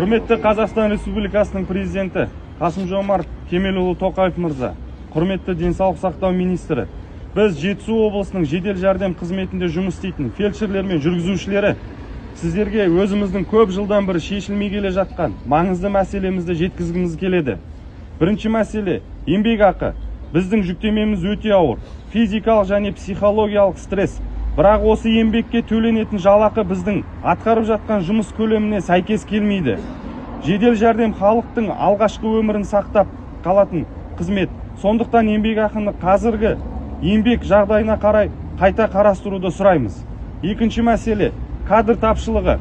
Құрметті Қазақстан Республикасының президенті Қасым-Жомарт Кемелұлы Тоқаев мырза, құрметті денсаулық сақтау министрі, біз Жетісу облысының жедел жәрдем қызметінде жұмыс істейтін фельдшерлер мен жүргізушілері сіздерге өзіміздің көп жылдан бері шешілмей келе жатқан маңызды мәселемізді жеткізгіміз келеді. Бірінші мәселе еңбек ақы. Біздің жүктемеміз өте ауыр, физикалық және психологиялық стресс. Бірақ осы еңбекке төленетін жалақы біздің атқарып жатқан жұмыс көлеміне сәйкес келмейді. Жедел жәрдем халықтың алғашқы өмірін сақтап қалатын қызмет. Сондықтан еңбек ақыны қазіргі еңбек жағдайына қарай қайта қарастыруды сұраймыз. Екінші мәселе кадр тапшылығы.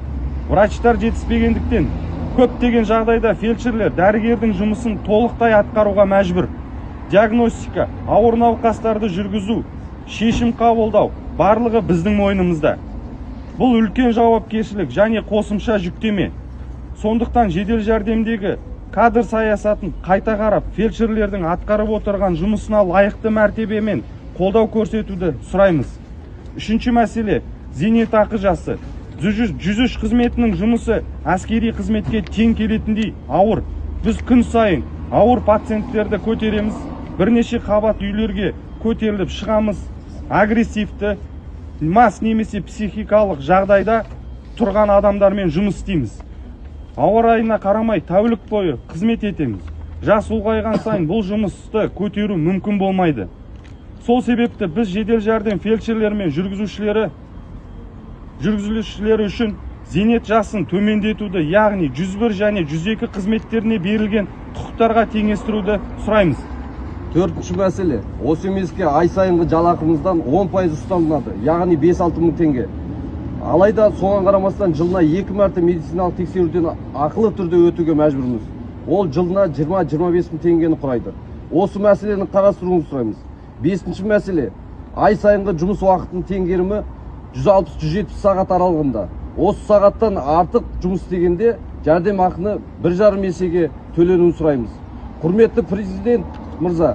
Врачтар жетіспегендіктен көптеген жағдайда фельдшерлер дәрігердің жұмысын толықтай атқаруға мәжбүр. Диагностика, ауыр науқастарды жүргізу, шешім қабылдау барлығы біздің мойнымызда. Бұл үлкен жауапкершілік және қосымша жүктеме. Сондықтан жедел жәрдемдегі кадр саясатын қайта қарап, фельдшерлердің атқарып отырған жұмысына лайықты мәртебемен қолдау көрсетуді сұраймыз. Үшінші мәселе зейнетақы жасы. 103 қызметінің жұмысы әскери қызметке тең келетіндей ауыр. Біз күн сайын ауыр пациенттерді көтереміз, бірнеше қабат үйлерге көтеріліп шығамыз. Агрессивті, мас немесе психикалық жағдайда тұрған адамдармен жұмыс істейміз. Ауа райына қарамай тәулік бойы қызмет етеміз. Жас ұлғайған сайын бұл жұмысты көтеру мүмкін болмайды. Сол себепті біз жедел жәрдем фельдшерлері мен жүргізушілері үшін зейнет жасын төмендетуді, яғни 101 және 102 қызметтеріне берілген құқықтарға теңестіруді сұраймыз. Төртінші мәселе, осы емеске ай сайынғы жалақымыздан 10% ұсталынады, яғни 5-6 мың теңге. Алайда соған қарамастан жылына 2 мәрте медициналық тексеруден ақылы түрде өтуге мәжбүрміз. Ол жылына 20-25 мың теңгені құрайды. Осы мәселені қарастыруыңызды сұраймыз. Бесінші мәселе, ай сайынғы жұмыс уақытының теңгерімі 160-170 сағат аралығында. Осы сағаттан артық жұмыс істегенде жәрдемақыны 1,5 есеге төленуін сұраймыз. Құрметті президент мырза,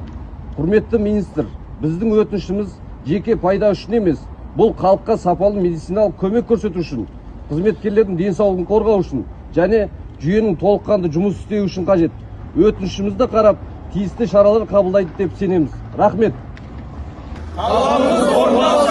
құрметті министр, біздің өтінішіміз жеке пайда үшін емес, бұл халыққа сапалы медициналық көмек көрсету үшін, қызметкерлердің денсаулығын қорғау үшін және жүйенің толыққанды жұмыс істеу үшін қажет. Өтінішімізді қарап, тиісті шаралар қабылдайды деп сенеміз. Рахмет. Қаламыз орнына